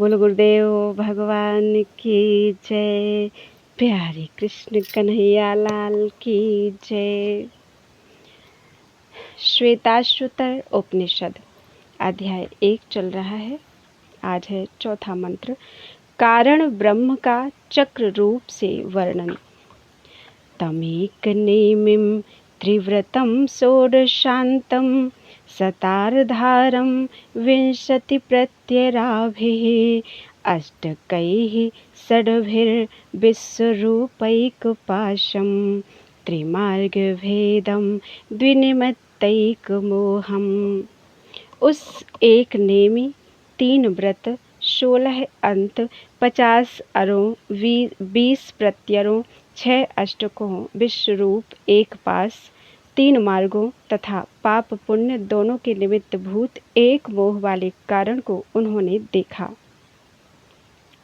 बोलो गुरुदेव भगवान की जय। प्यारे कृष्ण कन्हैया लाल की जय। श्वेताश्वतर उपनिषद अध्याय 1 चल रहा है। आज है चौथा मंत्र। कारण ब्रह्म का चक्र रूप से वर्णन। तमेक नेमिं त्रिव्रतं षोडशान्तं सतारधारं विंशतिप्रत्यराभिः अष्टकैः षड्भिर्विश्वरूपैकपाशं त्रिमार्गभेदं द्विनिमित्तैकमोहम्। उस एक नेमी 3 व्रत 16 अंत 50 अरों 20 प्रत्यरों 6 अष्टकों विश्वरूप एक पास 3 मार्गों तथा पाप पुण्य दोनों के निमित्त भूत एक मोह वाले कारण को उन्होंने देखा।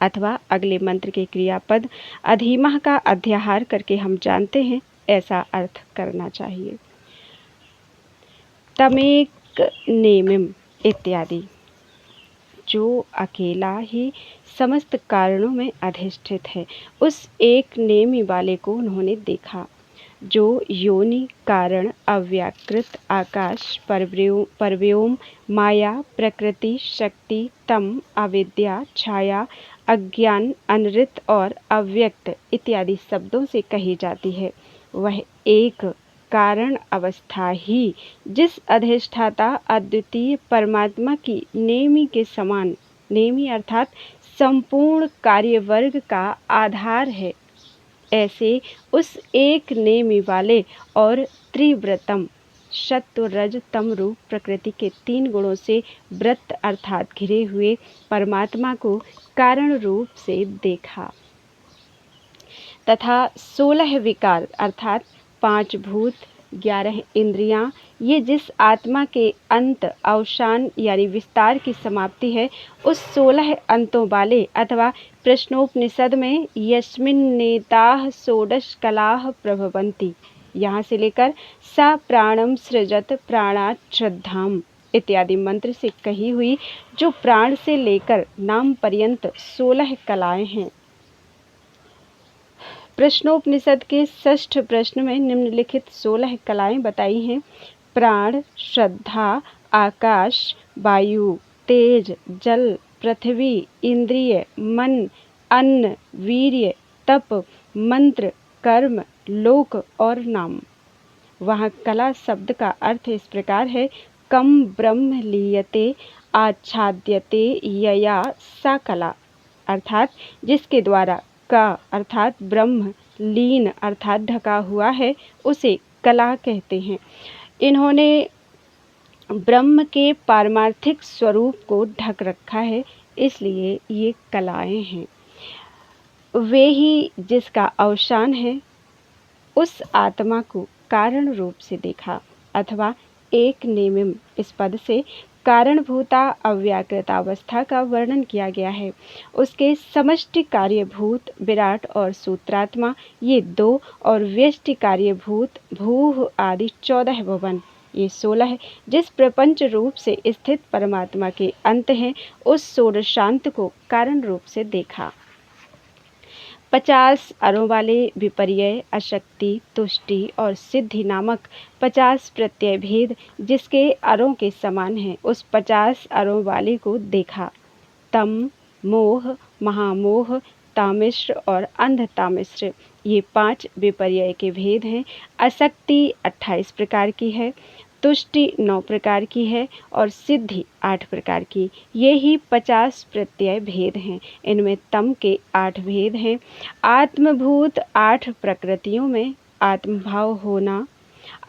अथवा अगले मंत्र के क्रियापद अधीमः का अध्याहार करके हम जानते हैं, ऐसा अर्थ करना चाहिए। तमेक नेमिम इत्यादि। जो अकेला ही समस्त कारणों में अधिष्ठित है, उस एक नेमी वाले को उन्होंने देखा, जो योनि कारण अव्याकृत आकाश परव्योम माया प्रकृति शक्ति तम अविद्या छाया अज्ञान अनृत और अव्यक्त इत्यादि शब्दों से कही जाती है। वह एक कारण अवस्था ही जिस अधिष्ठाता अद्वितीय परमात्मा की नेमी के समान, नेमी अर्थात संपूर्ण कार्यवर्ग का आधार है, ऐसे उस एक नेमी वाले और त्रिव्रतम सत्व रज तम रूप प्रकृति के 3 गुणों से व्रत अर्थात घिरे हुए परमात्मा को कारण रूप से देखा तथा 16 विकार अर्थात 5 भूत 11 इंद्रियां, ये जिस आत्मा के अंत अवसान यानी विस्तार की समाप्ति है, उस 16 अंतों वाले अथवा प्रश्नोपनिषद में यस्मिन् नेताः षोडश कलाः प्रभवन्ति, यहाँ से लेकर सा प्राणम सृजत प्राणात् श्रद्धाम इत्यादि मंत्र से कही हुई जो प्राण से लेकर नाम पर्यंत 16 कलाएं हैं। प्रश्नोपनिषद के 6ठ प्रश्न में निम्नलिखित 16 कलाएं बताई हैं। प्राण, श्रद्धा, आकाश, वायु, तेज, जल, पृथ्वी, इंद्रिय, मन, अन्न, वीर्य, तप, मंत्र, कर्म, लोक और नाम। वहाँ कला शब्द का अर्थ इस प्रकार है। कम ब्रह्म लीयते आच्छाद्यते यया सा कला, अर्थात जिसके द्वारा का अर्थात ब्रह्म लीन अर्थात ढका हुआ है, उसे कला कहते हैं। इन्होंने ब्रह्म के पारमार्थिक स्वरूप को ढक रखा है, इसलिए ये कलाएं हैं। वे ही जिसका अवसान है, उस आत्मा को कारण रूप से देखा। अथवा एक नेमिम इस पद से कारणभूता अव्याकृत अवस्था का वर्णन किया गया है। उसके समष्टि कार्यभूत विराट और सूत्रात्मा ये 2 और व्यष्टि कार्यभूत भूह आदि 14 भुवन ये 16 जिस प्रपंच रूप से स्थित परमात्मा के अंत हैं, उस षोडशांत को कारण रूप से देखा। 50 अरों वाले विपर्यय अशक्ति तुष्टि और सिद्धि नामक 50 प्रत्यय भेद जिसके अरों के समान हैं, उस 50 अरों वाले को देखा। तम मोह महामोह तामिश्र और अंधतामिश्र ये 5 विपर्यय के भेद हैं। अशक्ति 28 प्रकार की है, तुष्टि 9 प्रकार की है और सिद्धि 8 प्रकार की। ये ही 50 प्रत्यय भेद हैं। इनमें तम के 8 भेद हैं। आत्मभूत 8 प्रकृतियों में आत्मभाव होना।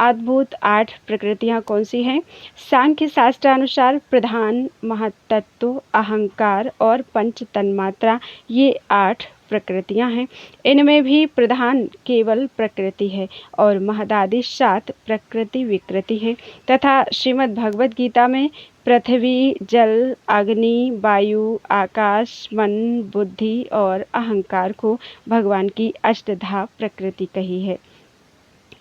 आत्मभूत 8 प्रकृतियाँ कौन सी हैं? सांख्य शास्त्रानुसार प्रधान, महत्तत्व, अहंकार और पंच तन्मात्रा ये 8 प्रकृतियां हैं। इनमें भी प्रधान केवल प्रकृति है और महदादि 7 प्रकृति विकृति है। तथा श्रीमद् भगवद गीता में पृथ्वी, जल, अग्नि, वायु, आकाश, मन, बुद्धि और अहंकार को भगवान की अष्टधा प्रकृति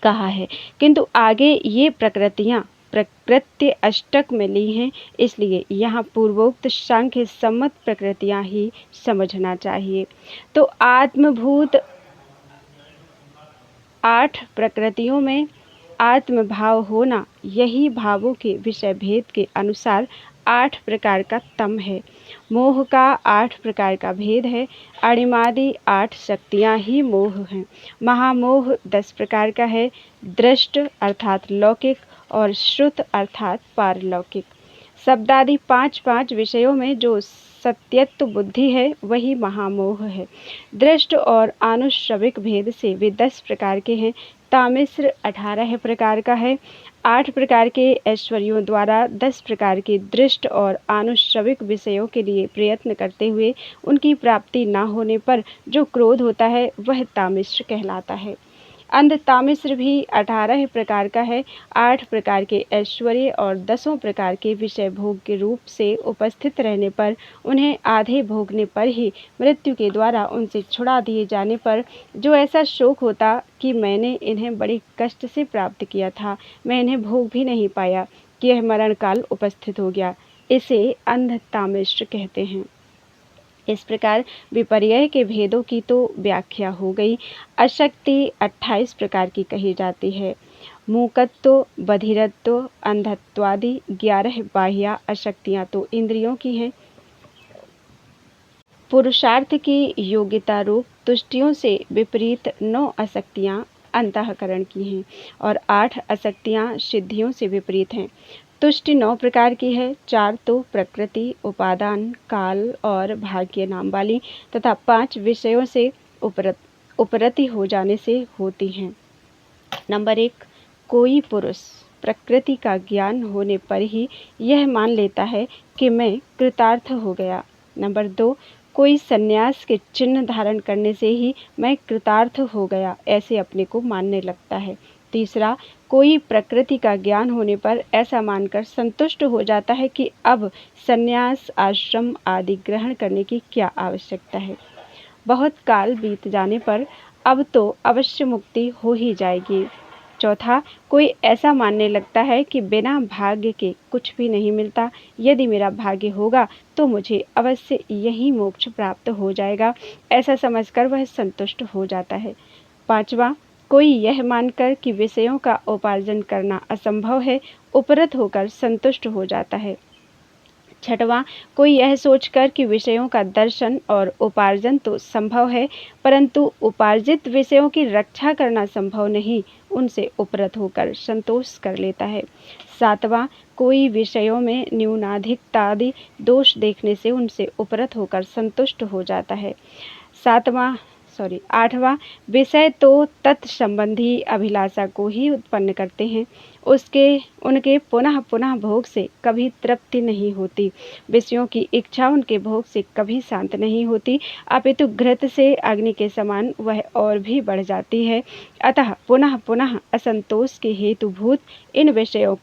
कहा है। किंतु आगे ये प्रकृतियां प्रकृति अष्टक में ली हैं, इसलिए यहाँ पूर्वोक्त सांख्य सम्मत प्रकृतियाँ ही समझना चाहिए। तो आत्मभूत 8 प्रकृतियों में आत्मभाव होना, यही भावों के विषय भेद के अनुसार 8 प्रकार का तम है। मोह का 8 प्रकार का भेद है। अणिमादि 8 शक्तियाँ ही मोह हैं। महामोह 10 प्रकार का है। दृष्ट अर्थात लौकिक और श्रुत अर्थात पारलौकिक। शब्दादि 5 विषयों में जो सत्यत्व बुद्धि है वही महामोह है। दृष्ट और आनुश्रविक भेद से वे 10 प्रकार के हैं। तामिश्र 18 प्रकार का है। 8 प्रकार के ऐश्वर्यों द्वारा 10 प्रकार के दृष्ट और आनुश्रविक विषयों के लिए प्रयत्न करते हुए उनकी प्राप्ति न होने पर जो क्रोध होता है वह तामिश्र कहलाता है। अंध तामिश्र भी 18 प्रकार का है। 8 प्रकार के ऐश्वर्य और 10 प्रकार के विषय भोग के रूप से उपस्थित रहने पर उन्हें आधे भोगने पर ही मृत्यु के द्वारा उनसे छुड़ा दिए जाने पर जो ऐसा शोक होता कि मैंने इन्हें बड़े कष्ट से प्राप्त किया था, मैं इन्हें भोग भी नहीं पाया कि यह मरण काल उपस्थित हो गया, इसे अंध तामिश्र कहते हैं। इस प्रकार विपर्यय के भेदों की तो व्याख्या हो गई। अशक्ति 28 प्रकार की कही जाती है। मूकत्व, बधिरत्व, अंधत्वादि 11 बाह्या अशक्तियाँ तो इंद्रियों की हैं। पुरुषार्थ की योग्यता रूप तुष्टियों से विपरीत 9 अशक्तियाँ अंतःकरण की हैं और 8 अशक्तियाँ सिद्धियों से विपरीत हैं। तुष्टि 9 प्रकार की है। 4 तो प्रकृति, उपादान, काल और भाग्य नाम वाली तथा 5 विषयों से उपरति हो जाने से होती हैं। नंबर 1, कोई पुरुष प्रकृति का ज्ञान होने पर ही यह मान लेता है कि मैं कृतार्थ हो गया। नंबर 2, कोई संन्यास के चिन्ह धारण करने से ही मैं कृतार्थ हो गया ऐसे अपने को मानने लगता है। तीसरा, कोई प्रकृति का ज्ञान होने पर ऐसा मानकर संतुष्ट हो जाता है कि अब संन्यास, आश्रम आदि ग्रहण करने की क्या आवश्यकता है। बहुत काल बीत जाने पर अब तो अवश्य मुक्ति हो ही जाएगी। चौथा, कोई ऐसा मानने लगता है कि बिना भाग्य के कुछ भी नहीं मिलता, यदि मेरा भाग्य होगा तो मुझे अवश्य यही मोक्ष प्राप्त हो जाएगा, ऐसा समझकर वह संतुष्ट हो जाता है। पांचवा, कोई यह मानकर कि विषयों का उपार्जन करना असंभव है, उपरत होकर संतुष्ट हो जाता है। छठवां, कोई यह सोचकर कि विषयों का दर्शन और उपार्जन तो संभव है, परंतु उपार्जित विषयों की रक्षा करना संभव नहीं, उनसे उपरत होकर संतोष कर लेता है। सातवां, कोई विषयों में न्यूनाधिकतादि दोष देखने से उनसे उपरत होकर संतुष्ट हो जाता है। आठवां, विषय तो तत्संबंधी अभिलाषा को ही उत्पन्न करते हैं, उनके पुनः पुनः भोग से कभी तृप्ति नहीं होती। विषयों की इच्छा उनके भोग से कभी शांत नहीं होती, अपितु घृत से अग्नि के समान वह और भी बढ़ जाती है। अतः पुनः पुनः असंतोष के हेतुभूत इन विषयों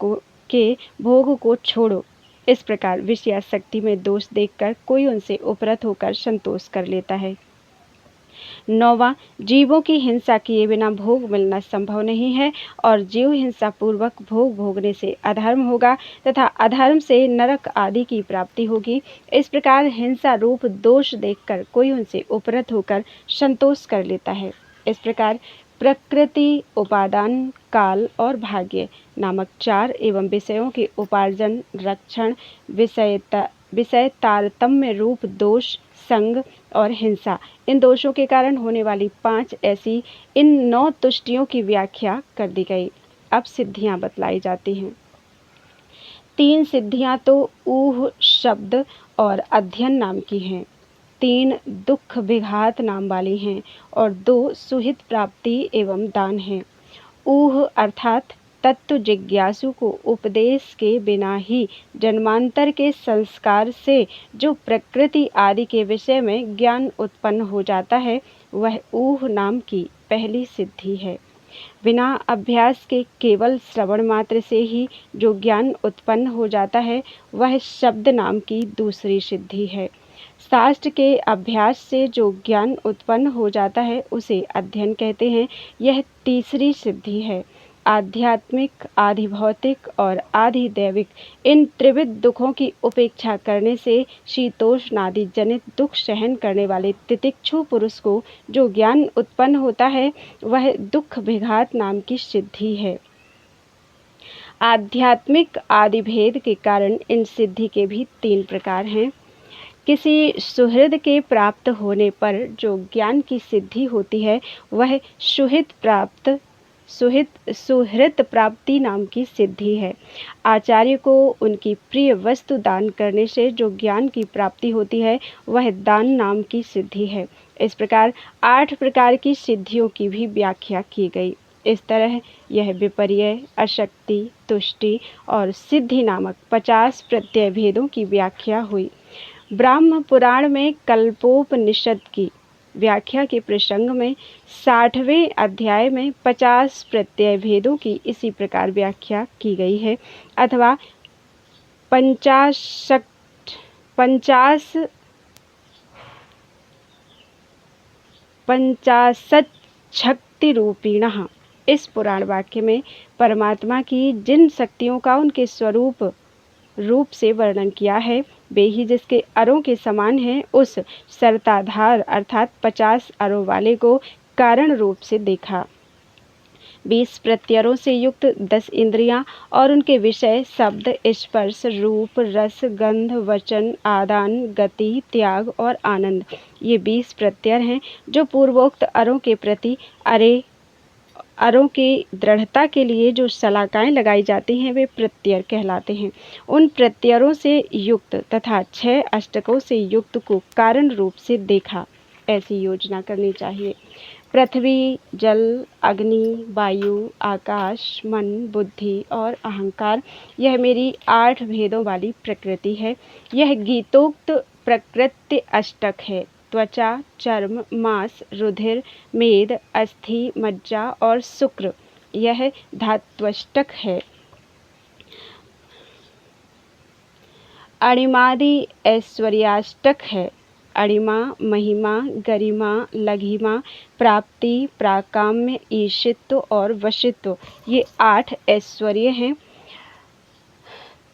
के भोग को छोड़ो। इस प्रकार विषयासक्ति में दोष देखकर कोई उनसे उपरत होकर संतोष कर लेता है। 9वां, जीवों की हिंसा किए बिना भोग मिलना संभव नहीं है और जीव हिंसा पूर्वक भोग भोगने से अधर्म होगा तथा अधर्म से नरक आदि की प्राप्ति होगी। इस प्रकार हिंसा रूप दोष देखकर कोई उनसे उपरत होकर संतोष कर लेता है। इस प्रकार प्रकृति, उपादान, काल और भाग्य नामक 4 एवं विषयों के उपार्जन, रक्षण, विषय तारतम्य रूप दोष, संग और हिंसा, इन दोषों के कारण होने वाली 5 ऐसी इन 9 तुष्टियों की व्याख्या कर दी गई। अब सिद्धियां बतलाई जाती हैं। 3 सिद्धियां तो ऊह, शब्द और अध्ययन नाम की हैं। 3 दुख विघात नाम वाली हैं और 2 सुहित प्राप्ति एवं दान हैं। ऊह अर्थात तत्व जिज्ञासु को उपदेश के बिना ही जन्मांतर के संस्कार से जो प्रकृति आदि के विषय में ज्ञान उत्पन्न हो जाता है, वह ऊह नाम की पहली सिद्धि है। बिना अभ्यास के केवल श्रवण मात्र से ही जो ज्ञान उत्पन्न हो जाता है, वह शब्द नाम की दूसरी सिद्धि है। शास्त्र के अभ्यास से जो ज्ञान उत्पन्न हो जाता है, उसे अध्ययन कहते हैं, यह तीसरी सिद्धि है। आध्यात्मिक, आधि भौतिक और आधि दैविक इन त्रिविध दुखों की उपेक्षा करने से शीतोष्ण आदि जनित दुख सहन करने वाले तितिक्षु पुरुष को जो ज्ञान उत्पन्न होता है वह दुख विघात नाम की सिद्धि है। आध्यात्मिक आदि भेद के कारण इन सिद्धि के भी 3 प्रकार हैं। किसी सुहृद के प्राप्त होने पर जो ज्ञान की सिद्धि होती है वह सुहृद प्राप्ति नाम की सिद्धि है। आचार्य को उनकी प्रिय वस्तु दान करने से जो ज्ञान की प्राप्ति होती है वह दान नाम की सिद्धि है। इस प्रकार 8 प्रकार की सिद्धियों की भी व्याख्या की गई। इस तरह यह विपर्य, अशक्ति, तुष्टि और सिद्धि नामक 50 प्रत्यय भेदों की व्याख्या हुई। ब्रह्म पुराण में कल्पोपनिषद की व्याख्या के प्रसंग में 60वें अध्याय में 50 प्रत्यय भेदों की इसी प्रकार व्याख्या की गई है, अथवा 50 शक्ति रूपिणः। इस पुराण वाक्य में परमात्मा की जिन शक्तियों का उनके स्वरूप से वर्णन किया है वे ही जिसके अरों के समान हैं, उस सरताधार अर्थात 50 अरों वाले को कारण रूप से देखा। 20 प्रत्ययों से युक्त 10 इंद्रियां और उनके विषय शब्द, स्पर्श, रूप, रस, गंध, वचन, आदान, गति, त्याग और आनंद, ये 20 प्रत्यय हैं जो पूर्वोक्त अरों के प्रति अरों की दृढ़ता के लिए जो शलाकाएं लगाई जाती हैं वे प्रत्यय कहलाते हैं। उन प्रत्ययों से युक्त तथा 6 अष्टकों से युक्त को कारण रूप से देखा। ऐसी योजना करनी चाहिए। पृथ्वी, जल, अग्नि, वायु, आकाश, मन, बुद्धि और अहंकार, यह मेरी 8 भेदों वाली प्रकृति है। यह गीतोक्त प्रकृति अष्टक है। त्वचा, चर्म, मांस, रुधिर, मेद, अस्थि, मज्जा और शुक्र, यह धात्वष्टक है। अणिमादि ऐश्वर्याष्टक है। अणिमा, महिमा, गरिमा, लघिमा, प्राप्ति, प्राकाम्य, ईशित्व और वशित्व, ये 8 ऐश्वर्य हैं।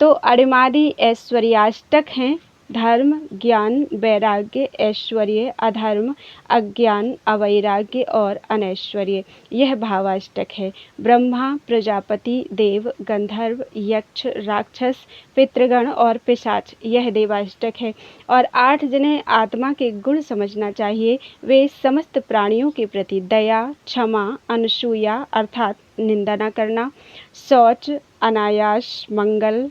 तो अणिमादि ऐश्वर्याष्टक हैं धर्म, ज्ञान, वैराग्य, ऐश्वर्य, अधर्म, अज्ञान, अवैराग्य और अनैश्वर्य, यह भावाष्टक है। ब्रह्मा, प्रजापति, देव, गंधर्व, यक्ष, राक्षस, पितृगण और पिशाच, यह देवाष्टक है। और 8 जिन्हें आत्मा के गुण समझना चाहिए वे समस्त प्राणियों के प्रति दया, क्षमा, अनसूया अर्थात निंदा न करना, शौच, अनायास, मंगल,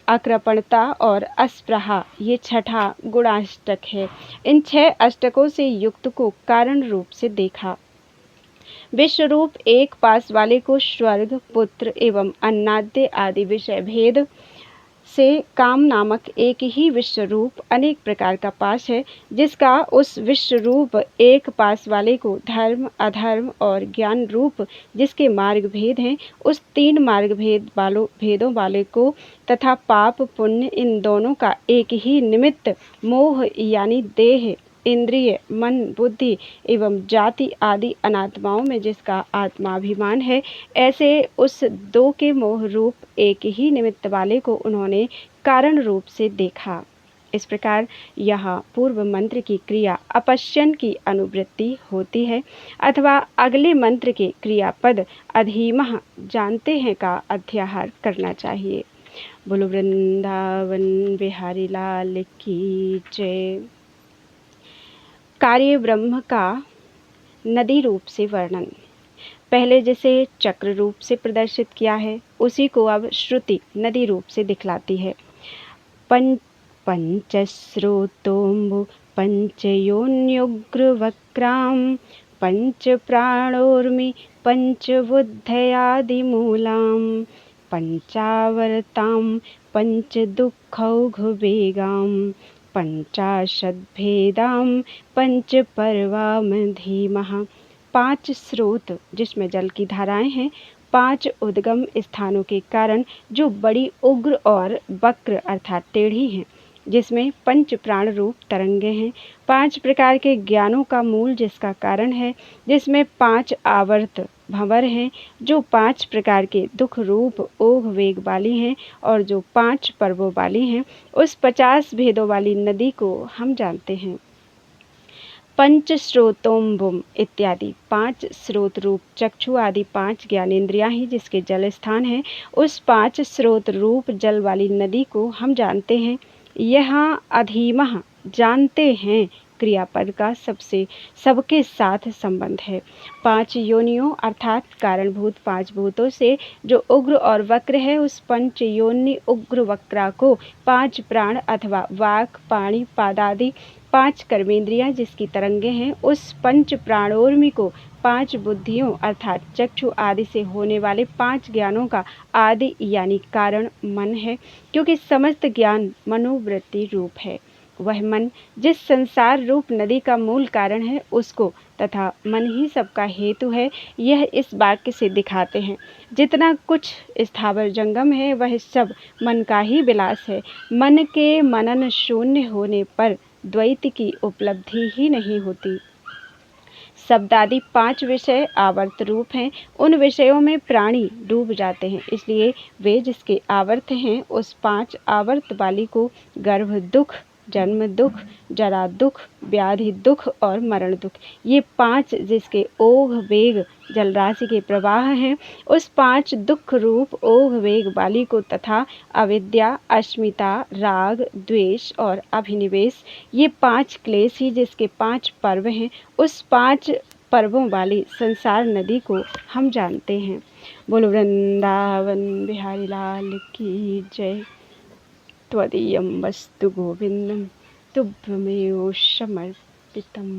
अकृपणता और अस्पृहा, ये 6ठा गुणाष्टक है। इन 6 अष्टकों से युक्त को कारण रूप से देखा। विश्वरूप एक पास वाले को स्वर्ग, पुत्र एवं अन्नाद्य आदि विषय भेद से काम नामक एक ही विश्वरूप अनेक प्रकार का पास है, जिसका उस विश्वरूप एक पास वाले को धर्म, अधर्म और ज्ञान रूप जिसके मार्ग भेद हैं, उस 3 मार्ग भेदों वाले को तथा पाप पुण्य इन दोनों का एक ही निमित्त मोह यानी देह, इंद्रिय, मन, बुद्धि एवं जाति आदि अनात्माओं में जिसका आत्माभिमान है, ऐसे उस 2 के मोह रूप एक ही निमित्त वाले को उन्होंने कारण रूप से देखा। इस प्रकार यहाँ पूर्व मंत्र की क्रिया अपश्यन की अनुवृत्ति होती है, अथवा अगले मंत्र के क्रियापद अधीमः जानते हैं का अध्याहार करना चाहिए। बोलो वृंदावन बिहारी लाल की जय। कार्य ब्रह्म का नदी रूप से वर्णन। पहले जिसे चक्र रूप से प्रदर्शित किया है उसी को अब श्रुति नदी रूप से दिखलाती है। पंचस्रोतोम्बु पंचयोन्युग्रवक्रां पंच प्राणोर्मि पंचबुद्धयादिमूलां पंचावरतां पंचदुःखौघवेगां पंचाशद्भेदां पंचपर्वामधीमः। 5 स्रोत जिसमें जल की धाराएं हैं, 5 उद्गम स्थानों के कारण जो बड़ी उग्र और वक्र अर्थात टेढ़ी हैं, जिसमें पंच प्राण रूप तरंगे हैं। 5 प्रकार के ज्ञानों का मूल जिसका कारण है, जिसमें 5 आवर्त भंवर हैं, जो 5 प्रकार के दुख रूप ओघ वेग वाली हैं और जो 5 पर्वों वाली हैं। उस 50 भेदों वाली नदी को हम जानते हैं। पंच स्रोतोम्बुम इत्यादि 5 स्रोत रूप चक्षु आदि 5 ज्ञानेंद्रियां ही जिसके जल स्थान है, उस 5 स्रोत रूप जल वाली नदी को हम जानते हैं। यहाँ अधीमः जानते हैं क्रियापद का सबके साथ संबंध है। 5 योनियों अर्थात कारणभूत 5 भूतों से जो उग्र और वक्र है, उस पंच योनि उग्र वक्रा को 5 प्राण अथवा वाक पाणी पादादि 5 कर्मेंद्रियां जिसकी तरंगे हैं, उस पंच प्राणोर्मी को 5 बुद्धियों अर्थात चक्षु आदि से होने वाले 5 ज्ञानों का आदि यानी कारण मन है, क्योंकि समस्त ज्ञान मनोवृत्ति रूप है। वह मन जिस संसार रूप नदी का मूल कारण है, उसको तथा मन ही सबका हेतु है, यह इस वाक्य से दिखाते हैं। जितना कुछ स्थावर जंगम है, वह सब मन का ही विलास है। मन के मनन शून्य होने पर द्वैत की उपलब्धि ही नहीं होती। शब्दादि 5 विषय आवर्त रूप हैं, उन विषयों में प्राणी डूब जाते हैं, इसलिए वे जिसके आवर्त हैं, उस 5 आवर्त वाली को गर्भ दुख, जन्म दुख, जरा दुख, व्याधि दुख और मरण दुख, ये 5 जिसके ओघ वेग जलराशि के प्रवाह हैं, उस 5 दुख रूप ओघ वेग वाली को तथा अविद्या, अस्मिता, राग, द्वेष और अभिनिवेश, ये 5 क्लेश ही जिसके 5 पर्व हैं, उस 5 पर्वों वाली संसार नदी को हम जानते हैं। बोलो वृंदावन बिहारी लाल की जय। त्वदीयं वस्तु गोविंदं तुभ्यमेव समर्पितम्।